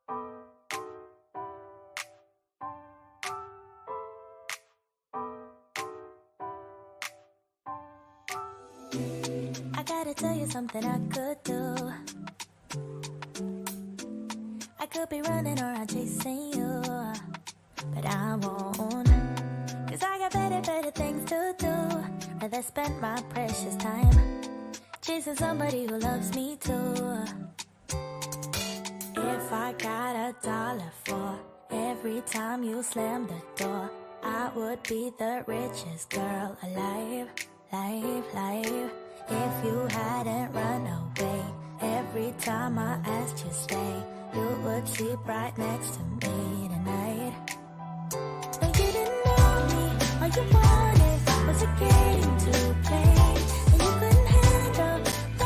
I gotta tell you something I could do. I could be running around chasing you, but I won't. Cause I got better things to do. Rather spend my precious time chasing somebody who loves me too. If I got $1 for every time you slam the door, I would be the richest girl alive. If you hadn't run away every time I asked you stay, you would sleep right next to me tonight. No, you didn't know me, all you wanted was a game to play, and you couldn't handle that I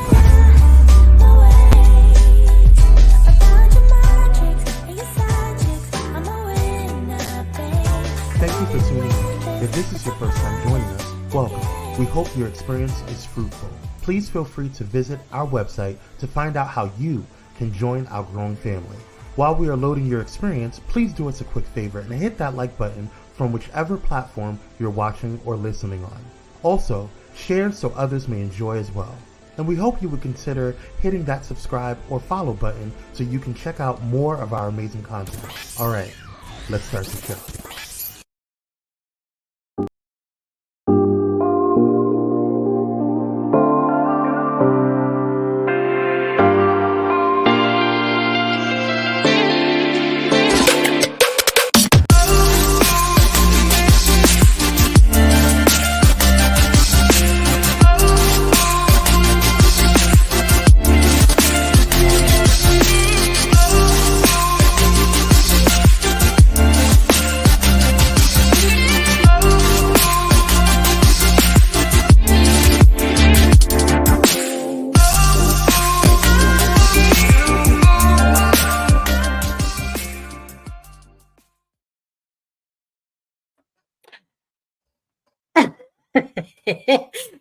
had my ways. I found your magic and your side chicks, I'm a winner, babe. Thank you for tuning in. If this is your first time joining us, welcome. We hope your experience is fruitful. Please feel free to visit our website to find out how you can join our growing family. While we are loading your experience, please do us a quick favor and hit that like button from whichever platform you're watching or listening on. Also, share so others may enjoy as well. And we hope you would consider hitting that subscribe or follow button so you can check out more of our amazing content. All right, let's start the show.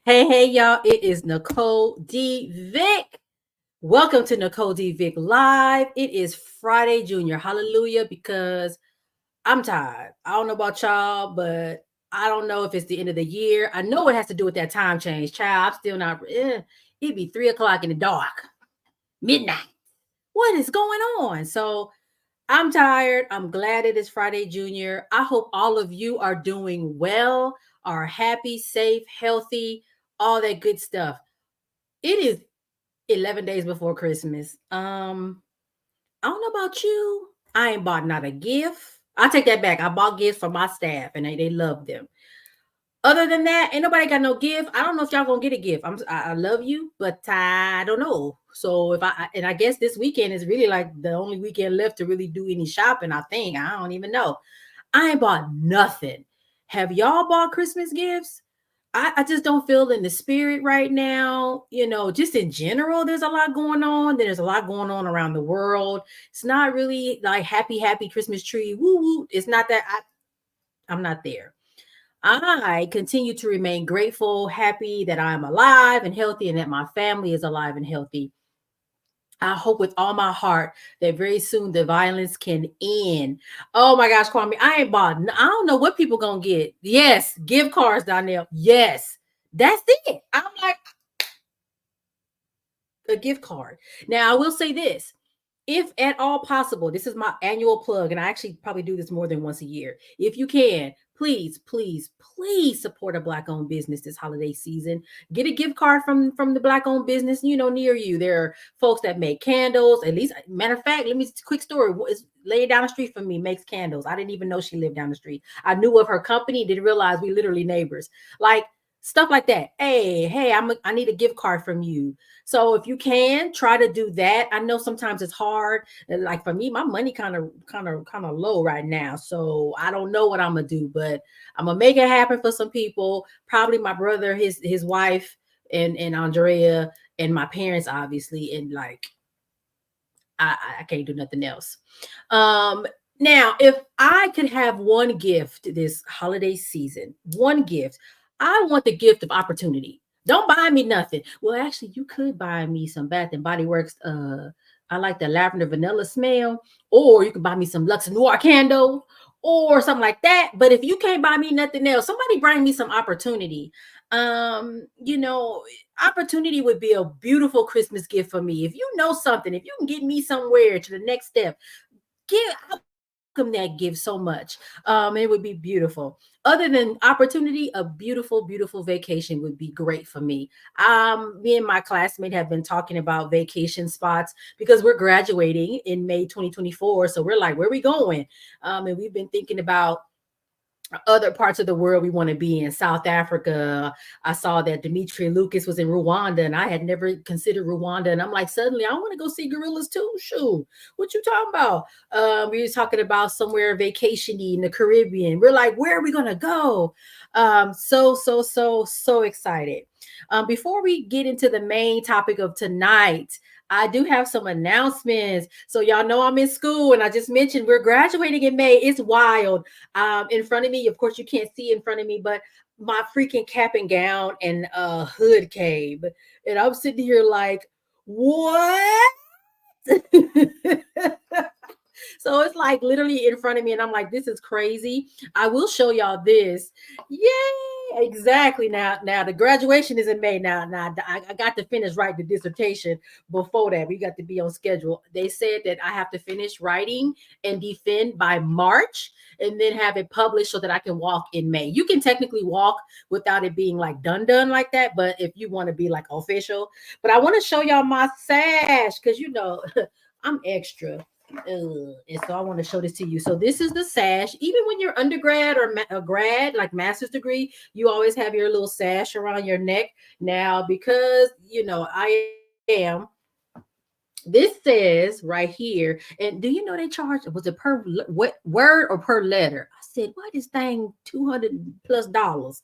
Hey, y'all. It is Nicole D. Vick. Welcome to Nicole D. Vick Live. It is Friday, Junior. Hallelujah, because I'm tired. I don't know about y'all, but I don't know if it's the end of the year. I know it has to do with that time change. Child, I'm still not. It'd be 3 o'clock in the dark, midnight. What is going on? So I'm tired. I'm glad it is Friday, Junior. I hope all of you are doing well, are happy, safe, healthy, all that good stuff. It is 11 days before Christmas. I don't know about you. I ain't bought not a gift. I take that back. I bought gifts for my staff and they love them. Other than that, ain't nobody got no gift. I don't know if y'all gonna get a gift. I love you, but I don't know. So I guess this weekend is really like the only weekend left to really do any shopping. I think I don't even know. I ain't bought nothing. Have y'all bought Christmas gifts? I just don't feel in the spirit right now. You know, just in general, there's a lot going on. There's a lot going on around the world. It's not really like happy Christmas tree. Woo woo. It's not that I'm not there. I continue to remain grateful, happy that I'm alive and healthy and that my family is alive and healthy. I hope with all my heart that very soon the violence can end. Oh my gosh, Kwame, I ain't bought. I don't know what people gonna get. Yes, gift cards, Donnell. Yes, that's it. I'm like a gift card. Now I will say this. If at all possible, this is my annual plug, and I actually probably do this more than once a year. If you can, please support a Black-owned business this holiday season. Get a gift card from the Black-owned business, near you. There are folks that make candles. At least, matter of fact, quick story. It's laying down the street from me, makes candles. I didn't even know she lived down the street. I knew of her company, didn't realize we literally neighbors. Like, stuff like that. Hey, I need a gift card from you. So if you can try to do that, I know sometimes it's hard. Like for me, my money kind of low right now. So I don't know what I'm gonna do, but I'm gonna make it happen for some people. Probably my brother, his wife, and Andrea, and my parents, obviously. And like, I can't do nothing else. Now, if I could have one gift this holiday season, one gift, I want the gift of opportunity. Don't buy me nothing. Well, actually, you could buy me some Bath and Body Works I like the lavender vanilla smell. Or you can buy me some Lux Noir candle or something like that. But if you can't buy me nothing else, somebody bring me some opportunity. You know, opportunity would be a beautiful Christmas gift for me. If you know something, if you can get me somewhere to the next step, give I welcome that gift so much. It would be beautiful. Other than opportunity, a beautiful, beautiful vacation would be great for me. Me and my classmate have been talking about vacation spots because we're graduating in May 2024. So we're like, where are we going? And we've been thinking about other parts of the world we want to be in. South Africa. I saw that Dimitri Lucas was in Rwanda, and I had never considered Rwanda. And I'm like, suddenly I want to go see gorillas too. Shoot, what you talking about? We were talking about somewhere vacationy in the Caribbean. We're like, where are we gonna go? So excited. Before we get into the main topic of tonight, I do have some announcements. So y'all know I'm in school, and I just mentioned we're graduating in May. It's wild. In front of me, of course, you can't see in front of me, but my freaking cap and gown and hood came, and I'm sitting here like, what? So it's like literally in front of me, and I'm like, this is crazy. I will show y'all this. Yay! Exactly. Now the graduation is in May. Now I got to finish writing the dissertation before that. We got to be on schedule. They said that I have to finish writing and defend by March, and then have it published so that I can walk in May. You can technically walk without it being like done like that, but if you want to be like official. But I want to show y'all my sash because I'm extra. And so I want to show this to you. So this is the sash. Even when you're undergrad or a grad, like master's degree, you always have your little sash around your neck. Now, because I am. This says right here, and do you know they charge? Was it per what word or per letter? I said, "Why this thing $200+?"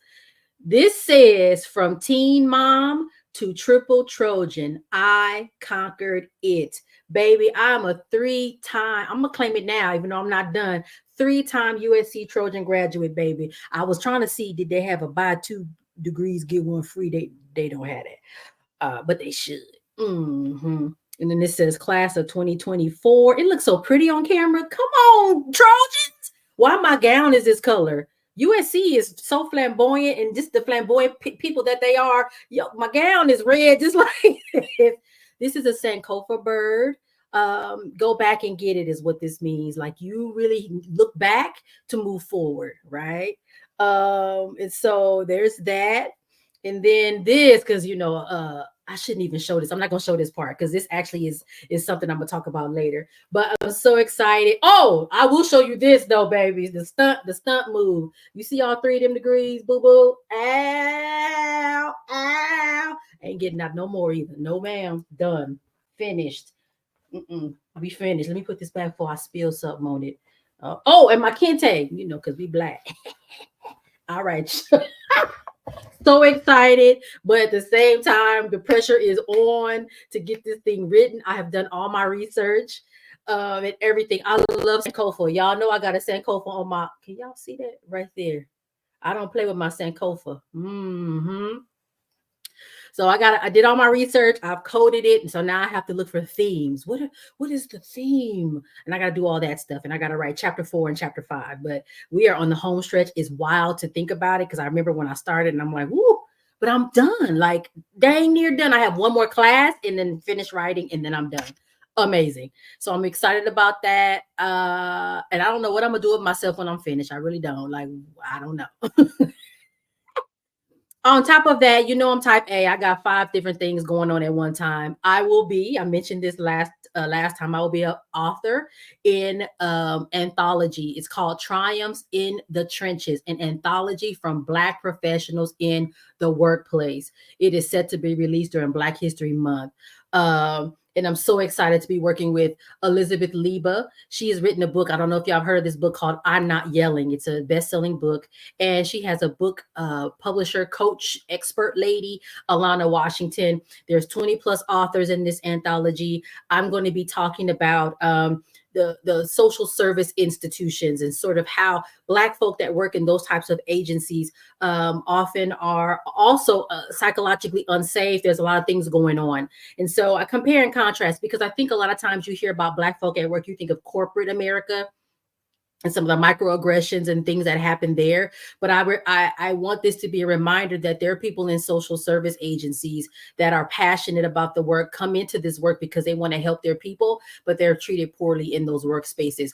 This says from teen mom to triple Trojan, I conquered it. Baby, I'm a I'm going to claim it now, even though I'm not done. 3-time USC Trojan graduate, baby. I was trying to see, did they have a buy 2 degrees, get one free? They don't have it, but they should. Mm-hmm. And then this says class of 2024. It looks so pretty on camera. Come on, Trojans. Why my gown is this color? USC is so flamboyant, and just the flamboyant people that they are. Yo, my gown is red, just like this is a Sankofa bird. Go back and get it is what this means. Like you really look back to move forward, right? And so there's that. And then this, because I shouldn't even show this. I'm not gonna show this part because this actually is something I'm gonna talk about later. But I'm so excited. Oh, I will show you this though, babies. The stunt move. You see all 3 of them degrees, boo boo. Ow, ow. Ain't getting out no more either. No, ma'am. Done. Finished. We finished. Let me put this back before I spill something on it. And my kente, because we black. All right. So excited, but at the same time, the pressure is on to get this thing written. I have done all my research and everything. I love Sankofa. Y'all know I got a Sankofa on my. Can y'all see that right there? I don't play with my Sankofa. So I did all my research. I've coded it, and so now I have to look for themes. What is the theme? And I got to do all that stuff, and I got to write chapter 4 and chapter 5. But we are on the home stretch. It's wild to think about it because I remember when I started, and I'm like, woo. But I'm done, like dang near done. I have one more class and then finish writing, and then I'm done. Amazing. So I'm excited about that. And I don't know what I'm gonna do with myself when I'm finished. I really don't. Like, I don't know. On top of that, I'm type A. I got 5 different things going on at one time. I mentioned this last time, I will be an author in anthology. It's called Triumphs in the Trenches, an anthology from Black professionals in the workplace. It is set to be released during Black History Month. And I'm so excited to be working with Elizabeth Leba. She has written a book. I don't know if y'all have heard of this book called I'm Not Yelling. It's a best-selling book. And she has a book publisher, coach, expert lady, Alana Washington. There's 20+ authors in this anthology. I'm going to be talking about the social service institutions, and sort of how Black folk that work in those types of agencies often are also psychologically unsafe. There's a lot of things going on. And so I compare and contrast, because I think a lot of times you hear about Black folk at work, you think of corporate America and some of the microaggressions and things that happen there. But I want this to be a reminder that there are people in social service agencies that are passionate about the work, come into this work because they want to help their people, but they're treated poorly in those workspaces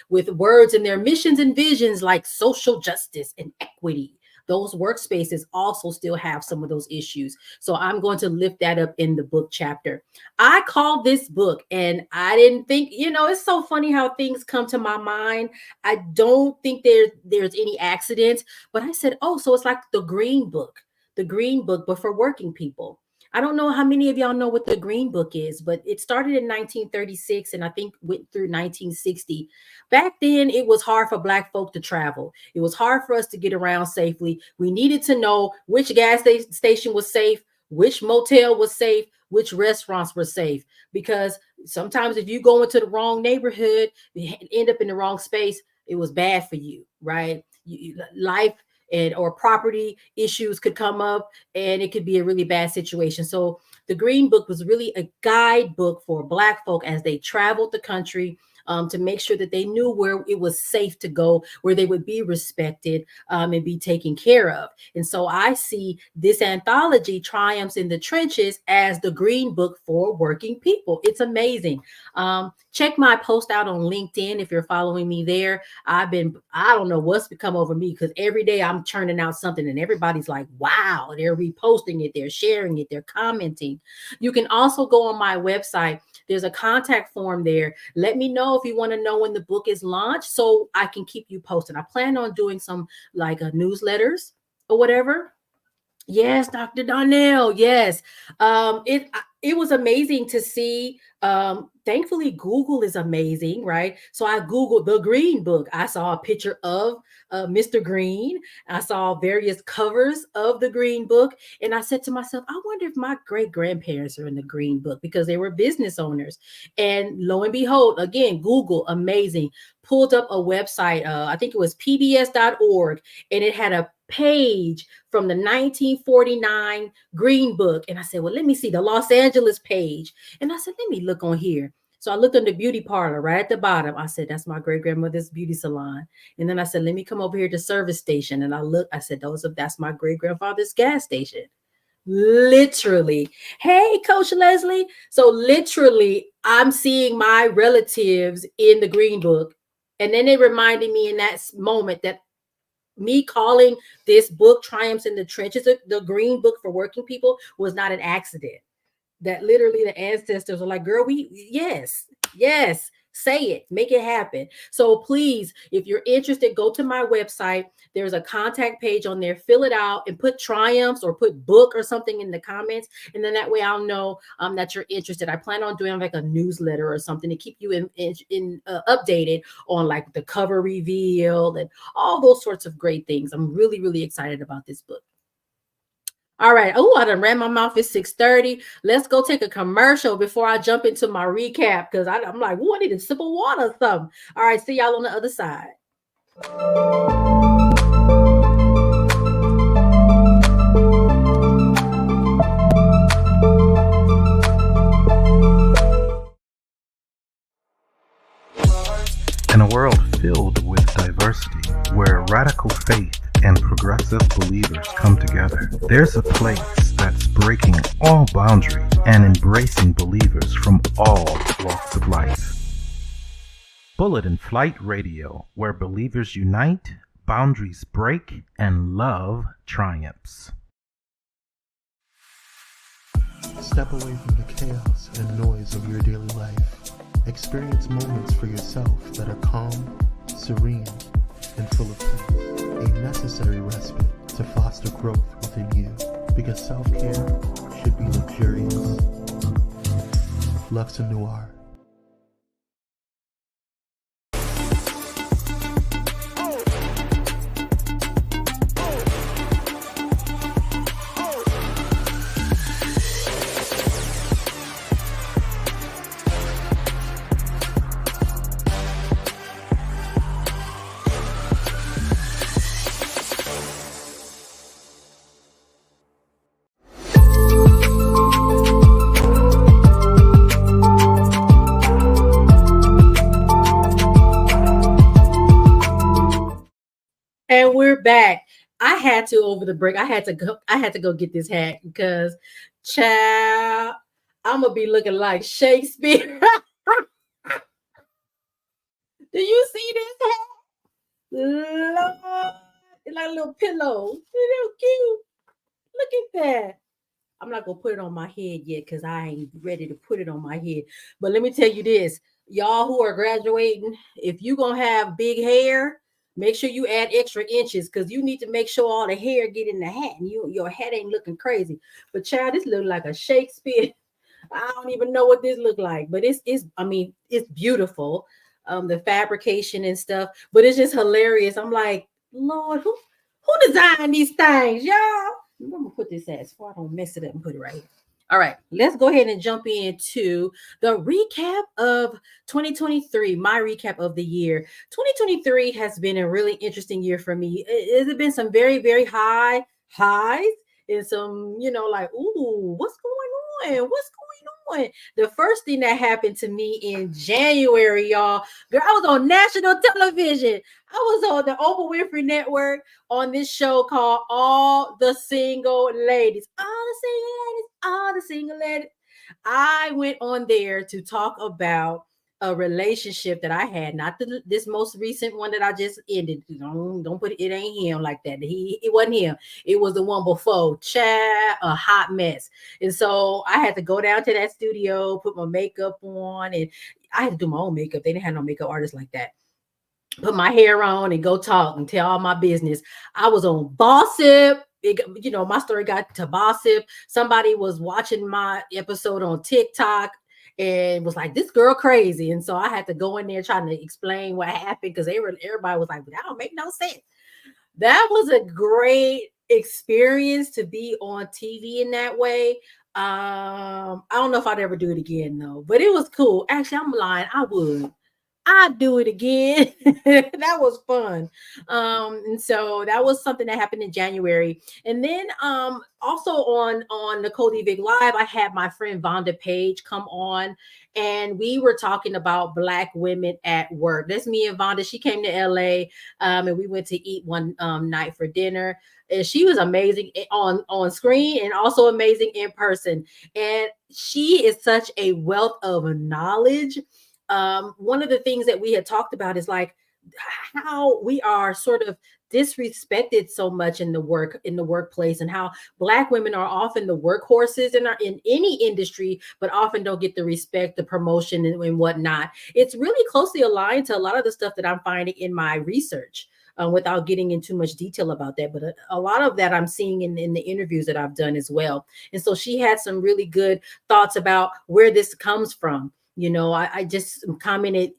with words in their missions and visions like social justice and equity. Those workspaces also still have some of those issues. So I'm going to lift that up in the book chapter. I called this book, and I didn't think, it's so funny how things come to my mind. I don't think there's any accidents, but I said, oh, so it's like the Green Book, but for working people. I don't know how many of y'all know what the Green Book is, but it started in 1936 and I think went through 1960. Back then, it was hard for Black folk to travel. It was hard for us to get around safely. We needed to know which gas station was safe, which motel was safe, which restaurants were safe, because sometimes if you go into the wrong neighborhood, you end up in the wrong space, it was bad for you, right? Life or property issues could come up, and it could be a really bad situation. So the Green Book was really a guidebook for Black folk as they traveled the country, to make sure that they knew where it was safe to go, where they would be respected and be taken care of. And so I see this anthology, Triumphs in the Trenches, as the Green Book for working people. It's amazing. Check my post out on LinkedIn if you're following me there. I don't know what's become over me, because every day I'm churning out something and everybody's like, wow, they're reposting it, they're sharing it, they're commenting. You can also go on my website. There's a contact form there. Let me know if you want to know when the book is launched so I can keep you posted. I plan on doing some like newsletters or whatever. Yes, Dr. Donnell. Yes. It was amazing to see. Thankfully, Google is amazing, right? So I Googled the Green Book. I saw a picture of Mr. Green. I saw various covers of the Green Book. And I said to myself, I wonder if my great-grandparents are in the Green Book, because they were business owners. And lo and behold, again, Google, amazing. Pulled up a website. I think it was pbs.org. And it had a page from the 1949 Green Book. And I said, well, let me see the Los Angeles page. And I said, let me look on here. So I looked on the beauty parlor right at the bottom. I said, that's my great grandmother's beauty salon. And then I said, let me come over here to service station. And I said, that's my great grandfather's gas station. Literally. Hey, Coach Leslie. So literally, I'm seeing my relatives in the Green Book. And then it reminded me in that moment that me calling this book Triumphs in the Trenches, the Green Book for working people, was not an accident. That literally the ancestors were like, girl, yes, say it, make it happen. So please, if you're interested, go to my website. There's a contact page on there. Fill it out and put Triumphs or put book or something in the comments. And then that way I'll know that you're interested. I plan on doing like a newsletter or something to keep you updated on like the cover reveal and all those sorts of great things. I'm really, really excited about this book. All right. Oh, I done ran my mouth. It's 6:30. Let's go take a commercial before I jump into my recap, because I'm like, I need a sip of water or something. All right. See y'all on the other side. In a world filled with diversity, where radical faith and progressive believers come together, there's a place that's breaking all boundaries and embracing believers from all walks of life. Bullet and Flight Radio, where believers unite, boundaries break, and love triumphs. Step away from the chaos and noise of your daily life. Experience moments for yourself that are calm, serene, and full of peace. A necessary respite to foster growth within you, because self-care should be luxurious. Lux and Noir. back. I had to over the break. I had to go get this hat because, child, I'm gonna be looking like Shakespeare. Do you see this hat? Lord, it's like a little pillow. It's so cute. Look at that. I'm not gonna put it on my head yet because I ain't ready to put it on my head. But let me tell you this, y'all who are graduating, if you gonna have big hair, make sure you add extra inches because you need to make sure all the hair get in the hat and your hat ain't looking crazy. But child, this look like a Shakespeare. I don't even know what this look like, but it's I mean it's beautiful, the fabrication and stuff. But it's just hilarious. I'm like, Lord, who designed these things, y'all? I'm gonna put this at so I don't mess it up and put it right here. All right, let's go ahead and jump into the recap of 2023. My recap of the year. 2023 has been a really interesting year for me. It has been some very, very high highs and some, like, ooh, what's going on? What's going on? The first thing that happened to me in January, y'all, girl, I was on national television. I was on the Oprah Winfrey Network on this show called All the Single Ladies. All the single ladies, all the single ladies. I went on there to talk about a relationship that I had, not this most recent one that I just ended. Don't put it ain't him like that. It wasn't him. It was the one before. Child, a hot mess. And so I had to go down to that studio, put my makeup on, and I had to do my own makeup. They didn't have no makeup artists like that. Put my hair on and go talk and tell all my business. I was on Bossip. My story got to Bossip. Somebody was watching my episode on TikTok and was like, this girl crazy. And so I had to go in there trying to explain what happened because everybody was like, that don't make no sense. That was a great experience to be on TV in that way. I don't know if I'd ever do it again though, but it was cool. Actually, I'm lying. I would. I'd do it again. That was fun. And so that was something that happened in January. And then also on Nicole D Vick Live, I had my friend Vonda Page come on and we were talking about Black women at work. That's me and Vonda. She came to LA and we went to eat one night for dinner. And she was amazing on screen and also amazing in person. And she is such a wealth of knowledge. One of the things that we had talked about is like how we are sort of disrespected so much in the workplace and how Black women are often the workhorses in any industry, but often don't get the respect, the promotion and whatnot. It's really closely aligned to a lot of the stuff that I'm finding in my research. Without getting into too much detail about that, but a lot of that I'm seeing in the interviews that I've done as well. And so she had some really good thoughts about where this comes from. I just commented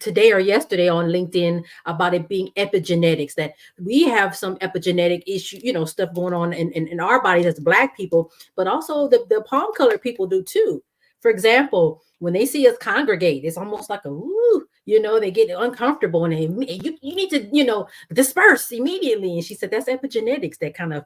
today or yesterday on LinkedIn about it being epigenetics, that we have some epigenetic issue, stuff going on in our bodies as Black people, but also the palm colored people do too. For example, when they see us congregate, it's almost like they get uncomfortable and you need to, disperse immediately. And she said that's epigenetics that kind of,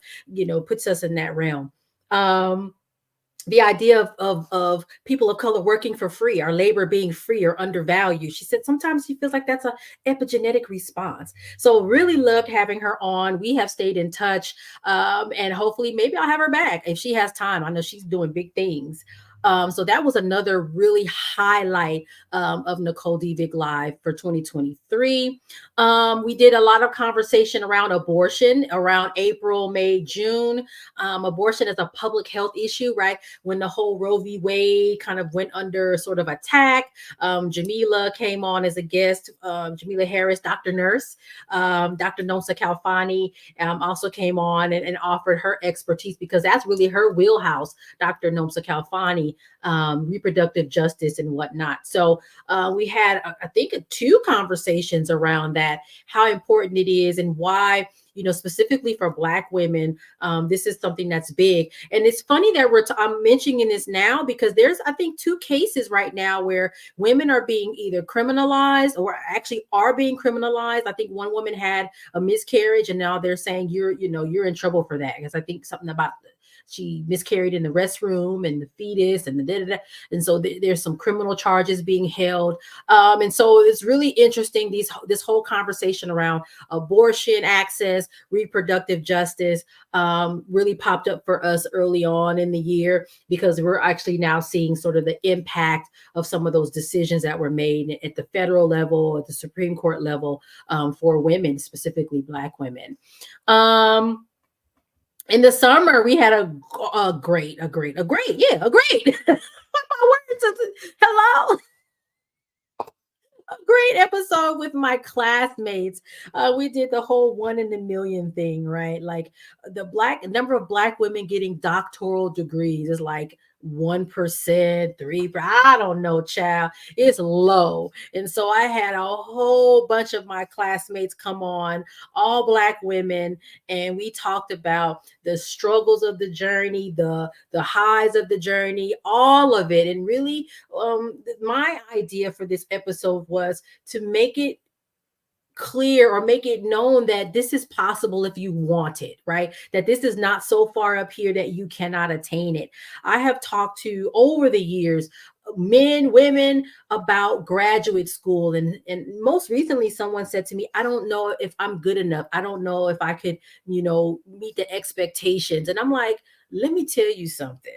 puts us in that realm. The idea of people of color working for free, our labor being free or undervalued. She said sometimes she feels like that's a epigenetic response. So really loved having her on. We have stayed in touch, and hopefully maybe I'll have her back if she has time. I know she's doing big things. So that was another really highlight of Nicole D Vick Live for 2023. We did a lot of conversation around abortion around April, May, June. Abortion is a public health issue, right? When the whole Roe v. Wade kind of went under sort of attack, Jamila came on as a guest, Jamila Harris, Dr. Nurse, Dr. Nomsa Kalfani also came on and offered her expertise because that's really her wheelhouse, Dr. Nomsa Kalfani, reproductive justice and whatnot. So we had, I think, 2 conversations around that, how important it is and why, specifically for Black women, this is something that's big. And it's funny that I'm mentioning this now because there's, I think, 2 cases right now where women are being either criminalized or actually are being criminalized. I think one woman had a miscarriage and now they're saying you're in trouble for that because I think something about she miscarried in the restroom, and the fetus, and the da, da, da. And so there's some criminal charges being held. And so it's really interesting, this whole conversation around abortion access, reproductive justice, really popped up for us early on in the year, because we're actually now seeing sort of the impact of some of those decisions that were made at the federal level, at the Supreme Court level, for women, specifically Black women. In the summer, we had a great, yeah, a great. My words, hello. A great episode with my classmates. We did the whole 1 in a million thing, right? Like the number of Black women getting doctoral degrees is like 1%, 3%. I don't know, child. It's low. And so I had a whole bunch of my classmates come on, all Black women, and we talked about the struggles of the journey, the highs of the journey, all of it. And really, my idea for this episode was to make it clear, or make it known, that this is possible if you want it, right? That this is not so far up here that you cannot attain it. I have talked to, over the years, men, women, about graduate school, and most recently someone said to me, I don't know if I'm good enough. I don't know if I could, meet the expectations. And I'm like, let me tell you something.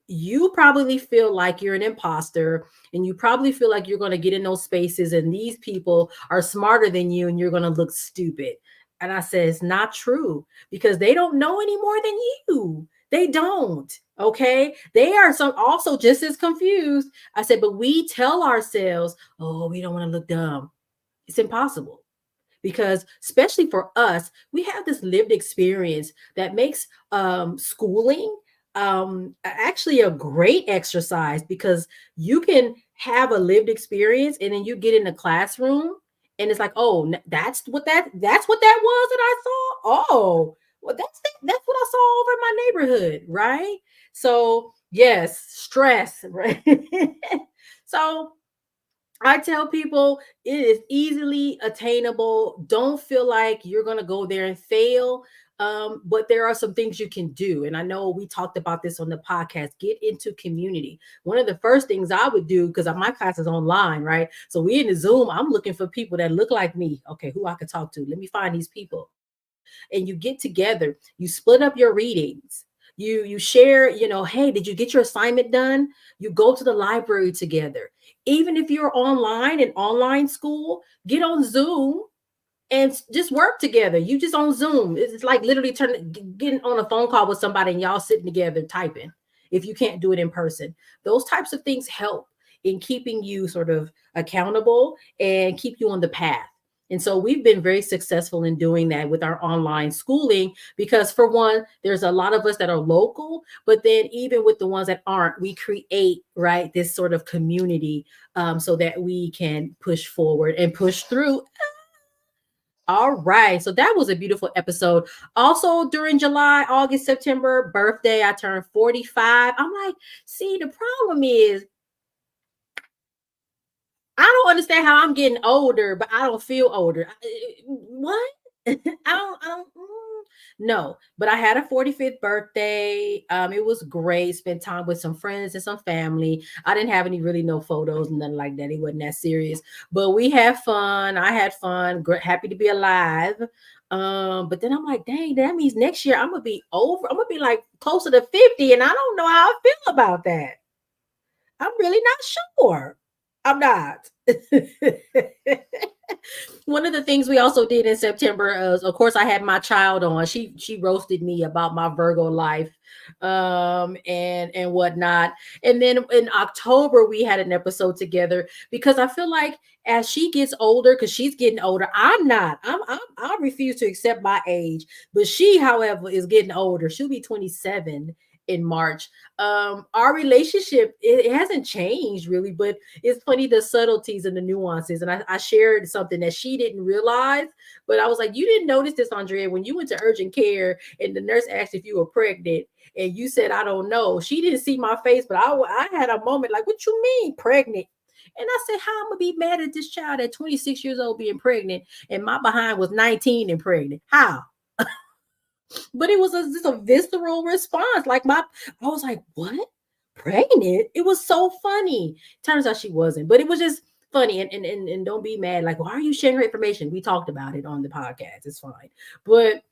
You probably feel like you're an imposter, and you probably feel like you're going to get in those spaces and these people are smarter than you and you're going to look stupid. And I said, it's not true, because they don't know any more than you. They don't. Okay. They are also just as confused. I said, but we tell ourselves, oh, we don't want to look dumb. It's impossible, because especially for us, we have this lived experience that makes schooling actually a great exercise, because you can have a lived experience and then you get in the classroom and it's like, oh, that's what that was that I saw. Oh, well, that's what I saw over in my neighborhood, right? So yes, stress, right? So I tell people it is easily attainable. Don't feel like you're going to go there and fail. But there are some things you can do. And I know we talked about this on the podcast. Get into community. One of the first things I would do, because my class is online, right? So we in the Zoom, I'm looking for people that look like me. Okay, who I could talk to. Let me find these people. And you get together, you split up your readings. You share, hey, did you get your assignment done? You go to the library together. Even if you're online in online school, get on Zoom and just work together. You just on Zoom. It's like literally getting on a phone call with somebody and y'all sitting together typing, if you can't do it in person. Those types of things help in keeping you sort of accountable and keep you on the path. And so we've been very successful in doing that with our online schooling, because for one, there's a lot of us that are local, but then even with the ones that aren't, we create, right, this sort of community, so that we can push forward and push through. All right. So that was a beautiful episode. Also, during July, August, September, birthday, I turned 45. I'm like, see, the problem is I don't understand how I'm getting older, but I don't feel older. What? No, but I had a 45th birthday. It was great. Spent time with some friends and some family. I didn't have any really no photos and nothing like that. It wasn't that serious, but we had fun. I had fun. Happy to be alive. But then I'm like, dang, that means next year I'm gonna be over. I'm gonna be like closer to 50, and I don't know how I feel about that. I'm really not sure. I'm not. One of the things we also did in September is, of course, I had my child on. She roasted me about my Virgo life, and whatnot. And then in October we had an episode together, because I feel like as she gets older, because she's getting older, I'm not. I refuse to accept my age, but she, however, is getting older. She'll be 27 in March. Our relationship, it hasn't changed really, but it's funny, the subtleties and the nuances. And I shared something that she didn't realize, but I was like, you didn't notice this, Andrea, when you went to urgent care and the nurse asked if you were pregnant and you said, I don't know. She didn't see my face, but I had a moment like, what you mean pregnant? And I said, how I'm gonna be mad at this child at 26 years old being pregnant and my behind was 19 and pregnant? How? But it was just a visceral response. Like I was like, what? Pregnant? It was so funny. Turns out she wasn't, but it was just funny. And don't be mad. Like, why are you sharing her information? We talked about it on the podcast. It's fine. But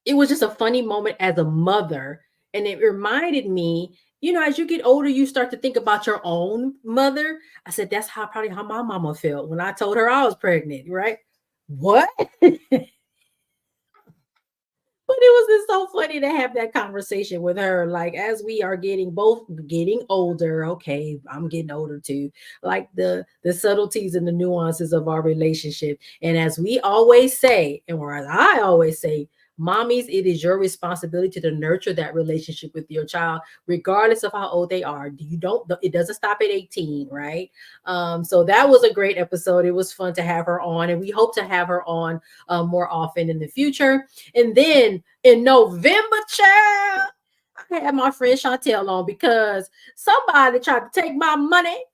it was just a funny moment as a mother. And it reminded me, as you get older, you start to think about your own mother. I said, that's probably how my mama felt when I told her I was pregnant, right? What? But it was just so funny to have that conversation with her. Like, as we are both getting older, okay, I'm getting older too. Like the subtleties and the nuances of our relationship. And as we always say, or as I always say, mommies, it is your responsibility to nurture that relationship with your child, regardless of how old they are. It doesn't stop at 18, right? So that was a great episode. It was fun to have her on, and we hope to have her on more often in the future. And then in November, child, I had my friend Chantel on because somebody tried to take my money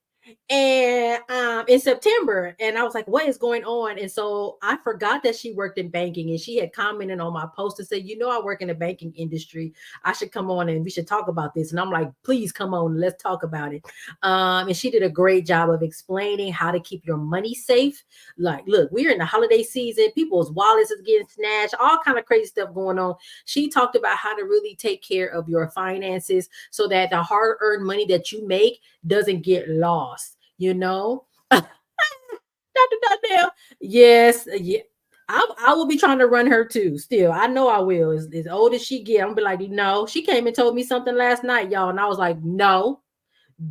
and in September, and I was like, what is going on? And so I forgot that she worked in banking, and she had commented on my post and said, I work in the banking industry, I should come on and we should talk about this. And I'm like, please come on, let's talk about it. And she did a great job of explaining how to keep your money safe. Like, look, we're in the holiday season, people's wallets is getting snatched, all kind of crazy stuff going on. She talked about how to really take care of your finances so that the hard-earned money that you make doesn't get lost. Dr. Donnell. Yes, yeah. I will be trying to run her too. Still, I know I will. As old as she get, I'm gonna be like, no. She came and told me something last night, y'all, and I was like, no,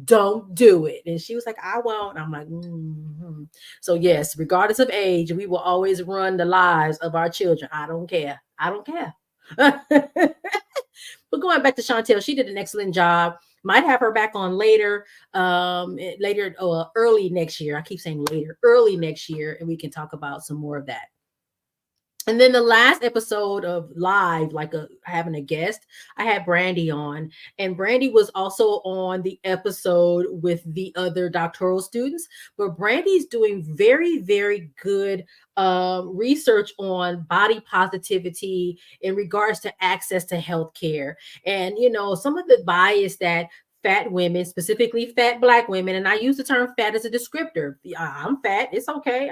don't do it. And she was like, I won't. I'm like, mm-hmm. So yes, regardless of age, we will always run the lives of our children. I don't care. I don't care. But going back to Chantel, she did an excellent job. Might have her back on later, early next year. I keep saying later, early next year, and we can talk about some more of that. And then the last episode of live, having a guest, I had Brandy on, and Brandy was also on the episode with the other doctoral students. But Brandy's doing very, very good research on body positivity in regards to access to healthcare, and some of the bias that fat women, specifically fat Black women, and I use the term fat as a descriptor. I'm fat. It's okay.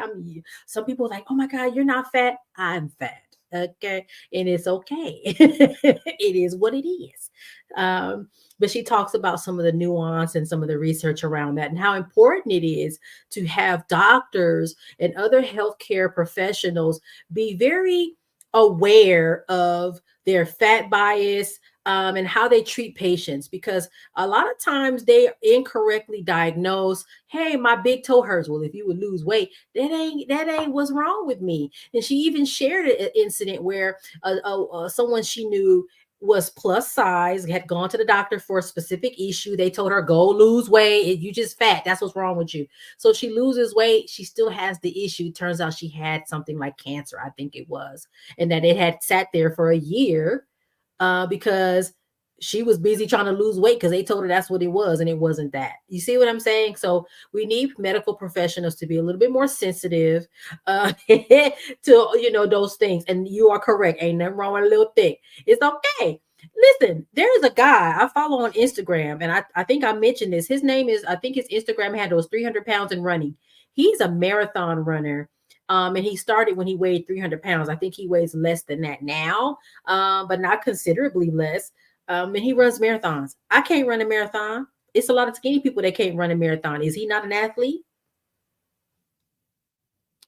Some people are like, oh my God, you're not fat. I'm fat. Okay. And it's okay. It is what it is. But she talks about some of the nuance and some of the research around that and how important it is to have doctors and other healthcare professionals be very aware of their fat bias, and how they treat patients, because a lot of times they incorrectly diagnose, hey, my big toe hurts. Well, if you would lose weight, that ain't what's wrong with me. And she even shared an incident where someone she knew was plus size, had gone to the doctor for a specific issue. They told her, go lose weight. You just fat. That's what's wrong with you. So she loses weight. She still has the issue. Turns out she had something like cancer, I think it was, and that it had sat there for a year, because she was busy trying to lose weight because they told her that's what it was, and it wasn't that. You see what I'm saying? So we need medical professionals to be a little bit more sensitive to those things. And you are correct. Ain't nothing wrong with a little thick. It's okay. Listen, there is a guy I follow on Instagram, and I think I mentioned this. His name is, I think his Instagram handle is 300 pounds and running. He's a marathon runner. And he started when he weighed 300 pounds. I think he weighs less than that now, but not considerably less. And he runs marathons. I can't run a marathon. It's a lot of skinny people that can't run a marathon. Is he not an athlete?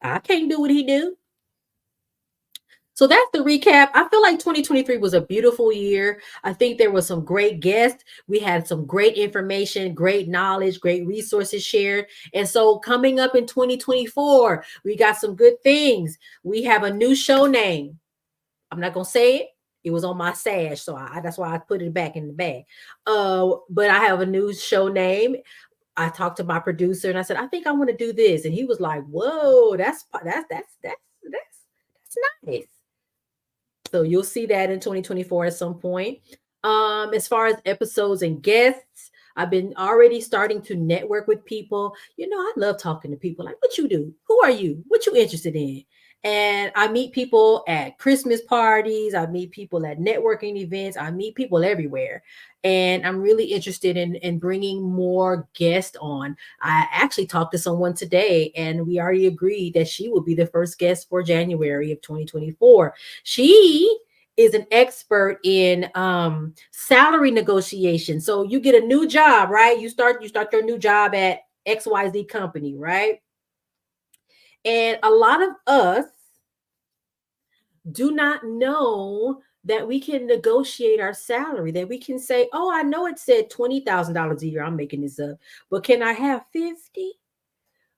I can't do what he do. So that's the recap. I feel like 2023 was a beautiful year. I think there was some great guests. We had some great information, great knowledge, great resources shared. And so coming up in 2024, we got some good things. We have a new show name. I'm not going to say it. It was on my sash, so that's why I put it back in the bag. But I have a new show name. I talked to my producer and I said, I think I want to do this. And he was like, whoa, that's nice. So you'll see that in 2024 at some point. As far as episodes and guests, I've been already starting to network with people. I love talking to people. Like, what you do? Who are you? What you interested in? And I meet people at Christmas parties. I meet people at networking events. I meet people everywhere. And I'm really interested in bringing more guests on. I actually talked to someone today, and we already agreed that she will be the first guest for January of 2024. She is an expert in salary negotiation. So you get a new job, right? You start your new job at XYZ company, right? And a lot of us do not know that we can negotiate our salary, that we can say, oh, I know it said $20,000 a year. I'm making this up, but can I have 50?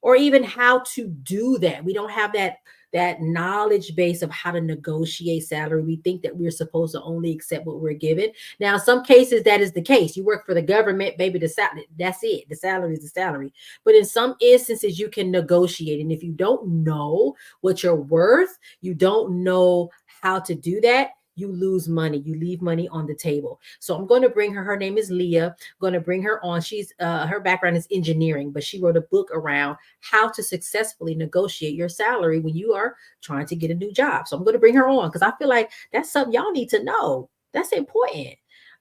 Or even how to do that. We don't have that knowledge base of how to negotiate salary. We think that we're supposed to only accept what we're given. Now, in some cases, that is the case. You work for the government, baby, the salary, that's it. The salary is the salary. But in some instances, you can negotiate. And if you don't know what you're worth, you don't know how to do that, you lose money. You leave money on the table. So I'm going to bring her. Her name is Leah. I'm going to bring her on. She's her background is engineering, but she wrote a book around how to successfully negotiate your salary when you are trying to get a new job. So I'm going to bring her on because I feel like that's something y'all need to know. That's important.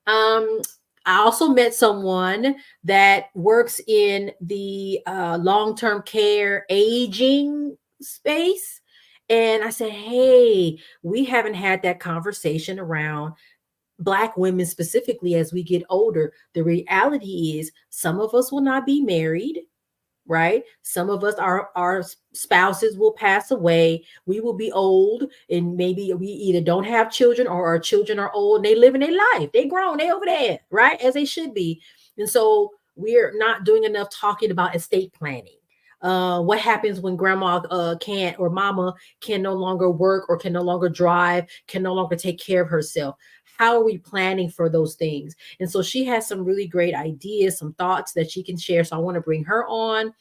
I also met someone that works in the long-term care aging space. And I said, hey, we haven't had that conversation around Black women specifically as we get older. The reality is some of us will not be married, right? Some of us, our spouses will pass away. We will be old, and maybe we either don't have children or our children are old and they live in their life. They grown, they over there, right? As they should be. And so we're not doing enough talking about estate planning. What happens when grandma can't, or mama can no longer work or can no longer drive, can no longer take care of herself? How are we planning for those things? And so she has some really great ideas, some thoughts that she can share. So I want to bring her on.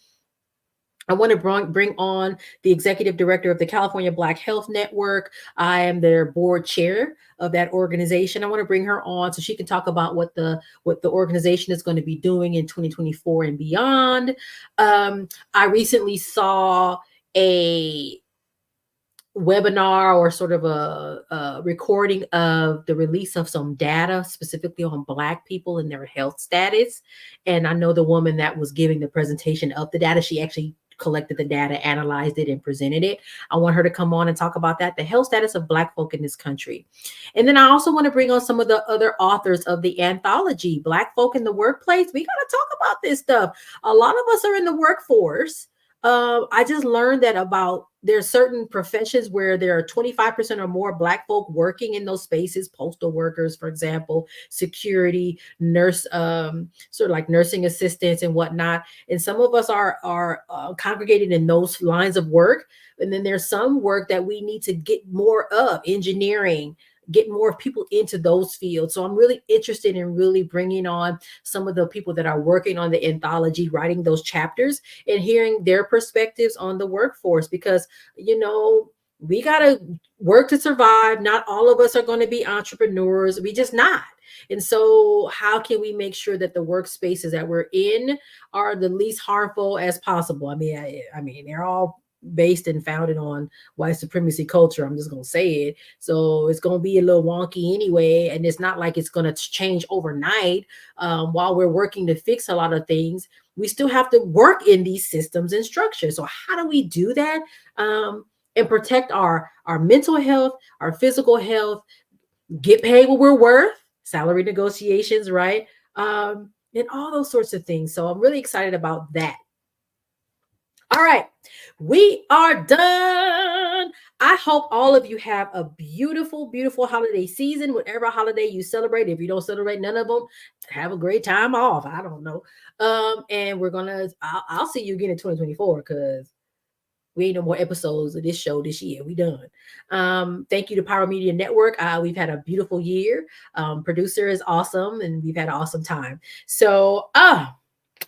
I want to bring on the executive director of the California Black Health Network. I am their board chair of that organization. I want to bring her on so she can talk about what the organization is going to be doing in 2024 and beyond. I recently saw a webinar or sort of a recording of the release of some data specifically on Black people and their health status. And I know the woman that was giving the presentation of the data, she actually collected the data, analyzed it, and presented it. I want her to come on and talk about that, the health status of Black folk in this country. And then I also want to bring on some of the other authors of the anthology, Black Folk in the Workplace. We got to talk about this stuff. A lot of us are in the workforce. I just learned that there's certain professions where there are 25% or more Black folk working in those spaces, postal workers, for example, security, nurse, sort of like nursing assistants and whatnot. And some of us are congregated in those lines of work. And then there's some work that we need to get more of, engineering, get more people into those fields. So I'm really interested in really bringing on some of the people that are working on the anthology, writing those chapters and hearing their perspectives on the workforce, because, we got to work to survive. Not all of us are going to be entrepreneurs. We just not. And so how can we make sure that the workspaces that we're in are the least harmful as possible? I mean, they're all based and founded on white supremacy culture. I'm just going to say it. So it's going to be a little wonky anyway. And it's not like it's going to change overnight. While we're working to fix a lot of things, we still have to work in these systems and structures. So how do we do that? And protect our mental health, our physical health, get paid what we're worth, salary negotiations, right? And all those sorts of things. So I'm really excited about that. All right, we are done. I hope all of you have a beautiful, beautiful holiday season, whatever holiday you celebrate. If you don't celebrate none of them, have a great time off. I don't know. And I'll see you again in 2024 because we ain't no more episodes of this show this year. We done. Thank you to Power Media Network. We've had a beautiful year. Producer is awesome, and we've had an awesome time. So,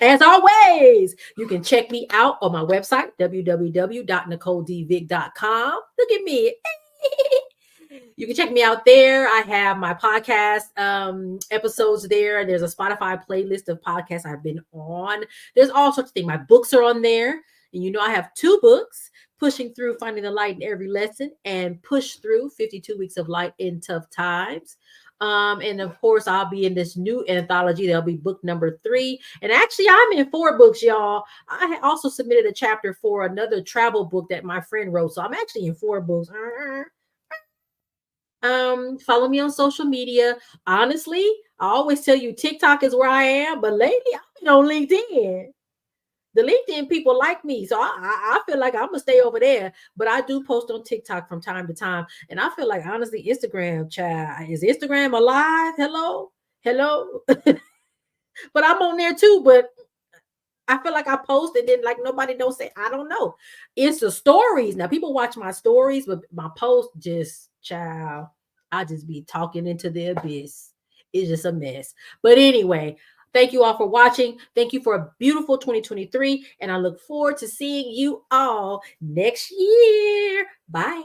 as always, you can check me out on my website, www.NicoleDvick.com. Look at me. You can check me out there. I have my podcast episodes there. There's a Spotify playlist of podcasts I've been on. There's all sorts of things. My books are on there. And I have 2 books, pushing through, finding the light in every lesson, and push through 52 weeks of light in tough times. And of course, I'll be in this new anthology. That'll be book number 3. And actually, I'm in 4 books, y'all. I also submitted a chapter for another travel book that my friend wrote. So I'm actually in 4 books. Follow me on social media. Honestly, I always tell you TikTok is where I am, but lately I've been on LinkedIn. The LinkedIn people like me, so I feel like I'm gonna stay over there. But I do post on TikTok from time to time, and I feel like honestly, Instagram, child, is Instagram alive? Hello, hello. But I'm on there too. But I feel like I post and then like nobody don't say. I don't know. It's the stories now. People watch my stories, but my post just child. I just be talking into the abyss. It's just a mess. But anyway, thank you all for watching. Thank you for a beautiful 2023. And I look forward to seeing you all next year. Bye.